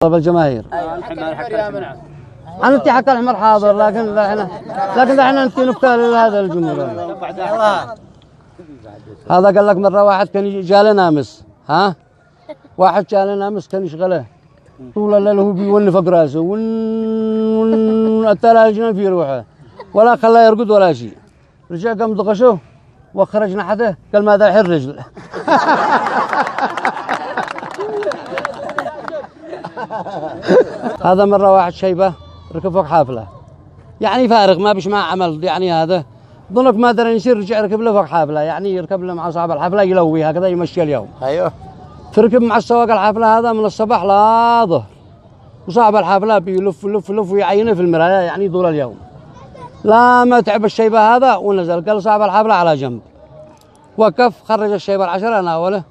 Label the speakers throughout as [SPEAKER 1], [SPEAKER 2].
[SPEAKER 1] طلب الجماهير. أنا أنت حكى الحمر حاضر لكن احنا أنت نكتة لهذا الجمهور. هذا قال لك مرة واحد كان جالنا أمس واحد جالنا أمس كان يشغله طول الليل هو بيولي فوق راسه والتلا الجنان في روحه ولا خلاه يرقد ولا شيء. رجع قام ضغشه وخرج نحته قال ماذا يحر رجل. هذا مرة واحد شيبة ركب فوق حافلة يعني فارغ ما بيش معه عمل يعني هذا ظنك ما درى يصير رجع ركب له فوق حافلة يعني يركب له مع صاحب الحافلة يلوي هكذا يمشي اليوم.
[SPEAKER 2] ايوه
[SPEAKER 1] فركب مع السواق الحافلة هذا من الصباح لا ظهر وصاحب الحافلة بيلف لف لف ويعينه في المراية يعني طول اليوم. لا ما تعب الشيبة هذا ونزل قال صاحب الحافلة على جنب وقف خرج الشيبة العشرة ناوله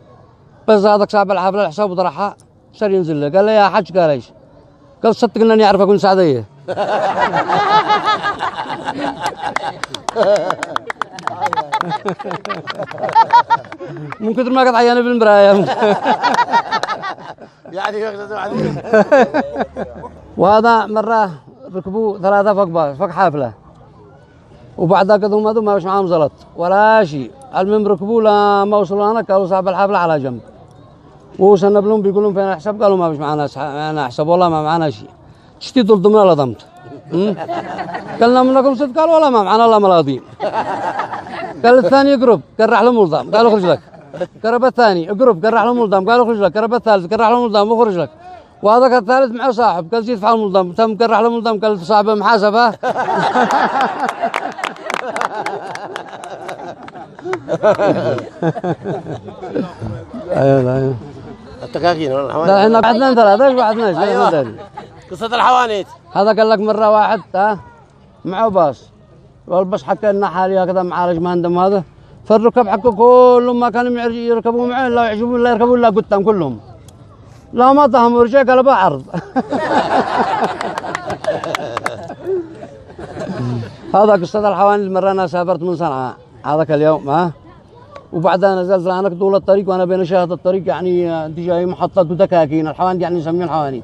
[SPEAKER 1] بس هذاك صاحب الحافلة الحساب وطرحها صار ينزل له قال له يا حج قال ايش؟ قال صدق انني اعرف اكون سعديه. من كثر ما قد عيانه بالمرايه.
[SPEAKER 2] يعني يقصدوا عليه.
[SPEAKER 1] وهذا مره ركبوا ثلاثه فوق باص فوق حافله وبعد ذاك هم هذول ما مش معاهم زلط ولا شيء. المهم ركبوا لما وصلوا هناك قالوا صاحب الحافله على جنب ووصلنا لهم بيقولون فين الحساب قالوا ما فيش معنا حساب والله ما معنا شيء. تشتي طول ضمن لضمت قالنا منكم صدق قالوا والله ما معنا الله ملاضين. قال الثاني اقرب قال راح للملضم قالوا اخرج لك. قرب الثاني اقرب قال راح للملضم قالوا اخرج لك. قرب الثالث قال راح للملضم واخرج لك. وهذاك الثالث معه صاحب قال زيد فعل الملضم تم قال راح للملضم قال صاحبه محاسبه. ايوه
[SPEAKER 2] التكاكين والحوانيت.
[SPEAKER 1] لا احنا بعدنا ثلاثة ايش بعدنا ايش؟
[SPEAKER 2] أيوة. قصة الحوانيت.
[SPEAKER 1] هذا قال لك مرة واحد معه باص والباص حكى لنا حالي هكذا معالج مهندم هذا فالركب حكوا كلهم ما كانوا يركبوا معه لا يعجبون لا يركبون لا قدام كلهم لا ما ضهم ورجع قال بعرض. هذا قصة الحوانيت. مرة أنا سافرت من صنعاء هذاك اليوم وبعدها نزلت هناك طول الطريق وانا بين شاهد الطريق يعني انت جاي محطة ودكاكين الحوانيت يعني نسميهم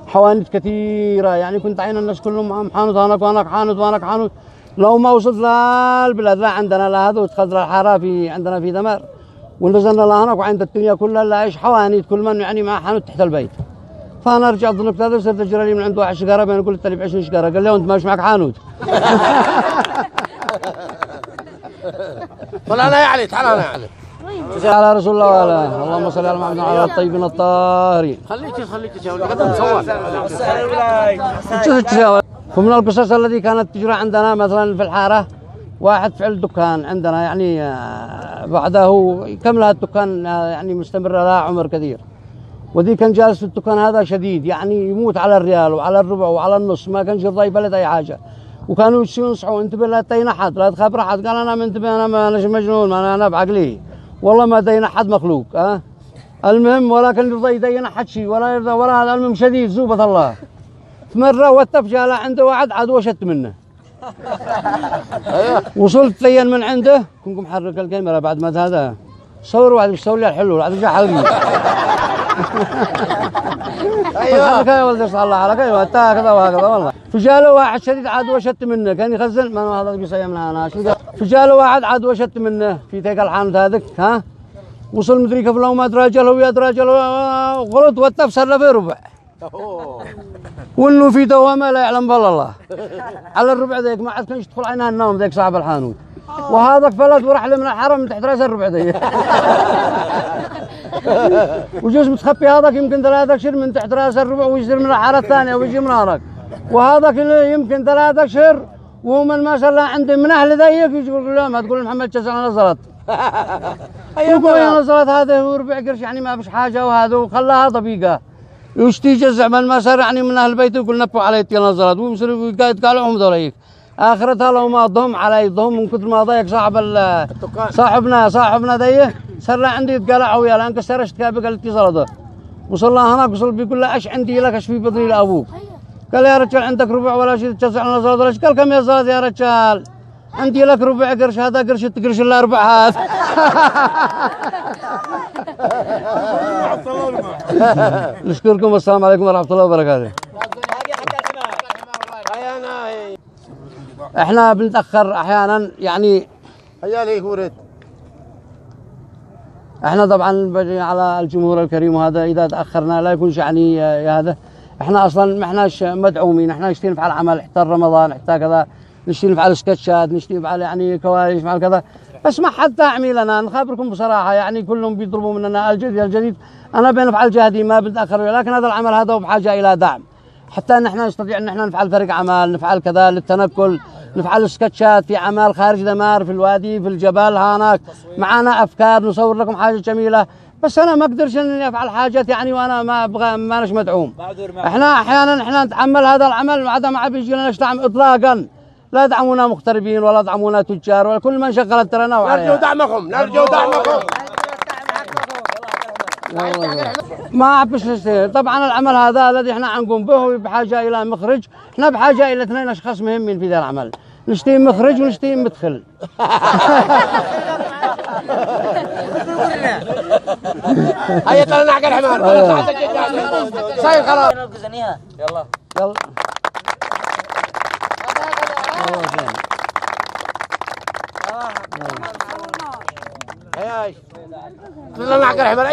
[SPEAKER 1] حوانيت كثيرة يعني كنت عين الناس كلهم معهم حانوت هناك وهناك حانوت وهناك حانوت. لو ما وصلت للبلاد لا عندنا لا هذا ودخلت للحارة في عندنا في دمر ونزلنا لهناك وعند الدنيا كلها لا ايش حوانيت كل من يعني مع حانوت تحت البيت. فانا رجعت ظنك هذا صرت اجري لي من عند واحد شجره بين قلت له ب 20 شجره قال لي انت ماش معك حانوت.
[SPEAKER 2] قل انا يعني تعال انا يعني.
[SPEAKER 1] على رسول الله وعلى اللهم صل على محمد وعلى الطيبين الطاهرين.
[SPEAKER 2] خليك تشاور قدام صور.
[SPEAKER 1] ومن القصص التي كانت تجرى عندنا مثلا في الحاره واحد فعل دكان عندنا يعني بعده كم لها الدكان يعني مستمر لها عمر كثير وذي كان جالس في الدكان هذا شديد يعني يموت على الريال وعلى الربع وعلى النص ما كانش يرضى يبلد اي حاجه وكانوا ينصحوا انتبه لا تين احد لا تخاف احد. قال انا منتبه انا ما انا مجنون ما انا بعقلي والله ما دين احد مخلوق المهم ولا كان يرضى يدين احد شيء ولا يرضى ولا هذا المهم شديد زوبة الله. مرة وتف جاء عنده واحد عاد وشت منه. وصلت لين من عنده كنت محرك الكاميرا بعد ما هذا صور واحد يسوي لي الحلو بعد جاء حلقي. ايوه يا ولد صلى الله عليك ايوه كذا وهكذا والله. فجاله واحد شديد عاد وشت منه كان يخزن ما هذا بيصيمنا انا شو فجاله واحد عاد وشت منه في تلك الحانوت هذيك وصل مدري كيف لو ما دراجله ويا دراجله غلط وتف صار في ربع. وانه في دوامه لا يعلم بالله الله. على الربع ذيك ما عاد كانش يدخل عينها النوم ذيك صاحب الحانوت وهذاك فلت وراح له من الحرم من تحت راس الربع ذيك. وجوز متخبي هذاك يمكن 3 أشهر من تحت راس الربع ويصير من الحاره الثانيه ويجي من هناك وهذاك يمكن 3 أشهر وهو من ما شاء الله عنده من اهل ذيك يجي يقول له ما تقول محمد جزع نزلت. يقول يا نزلت هذا هو ربع قرش يعني ما فيش حاجه وهذا وخلاها طبيقه ويشتي جزع من ما صار يعني من اهل البيت يقول نبوا علي نزلت ويصير يتقالعهم ذوليك اخرتها لو ما ضهم علي ضهم من كثر ما ضايق صاحبنا ذيه صار عندي يتقالع ويا الان كسر اشتكى قال لي صلاه وصل له هناك وصل بيقول له ايش عندي لك ايش في بدري لابوك. قال يا رجال عندك ربع ولا شيء تجزع نزلت ولا شيء. قال كم يا زلط يا رجال انت لك ربع قرش، هذا قرش قرش الا ربع هذا. نشكركم والسلام عليكم ورحمه الله وبركاته. احنا بنتاخر احيانا يعني.
[SPEAKER 2] هيا ليك ورد.
[SPEAKER 1] احنا طبعا بجي على الجمهور الكريم، وهذا اذا تاخرنا لا يكونش يعني يا هذا. احنا اصلا ما احناش مدعومين، احنا نشتغل نفعل عمل حتى رمضان حتى كذا، نشتغل نفعل سكتشات، نشتغل نفعل يعني كواليس نفعل كذا، بس ما حد داعمي لنا. نخبركم بصراحه يعني كلهم بيطلبوا مننا الجديد الجديد. انا بنفعل جهدي ما بنتاخر، ولكن هذا العمل هذا بحاجه الى دعم حتى ان احنا نستطيع ان احنا نفعل فريق عمل، نفعل كذا للتنقل، نفعل سكتشات في اعمال خارج دمار، في الوادي، في الجبل هناك، معنا افكار نصور لكم حاجه جميله. بس انا ما اقدرش اني افعل حاجات يعني وانا ما ابغى، ما اناش مدعوم. احنا احيانا احنا نتحمل هذا العمل وعدم ما بيجي لنا دعم اطلاقا. لا يدعمونا مغتربين ولا يدعمونا تجار ولا كل من شغلت ترنا.
[SPEAKER 2] نرجو دعمكم، نرجو دعمكم.
[SPEAKER 1] ما اعرفش طبعا العمل هذا الذي احنا عنقوم به بحاجه الى مخرج. احنا بحاجه الى اثنين اشخاص مهمين في ذا العمل، نشتي مخرج ونشتي مدخل.
[SPEAKER 2] هيا ترى نعقل الحمار. صاير خلاص.
[SPEAKER 1] يلا يلا.
[SPEAKER 2] هيا. ترى نعقل الحمار.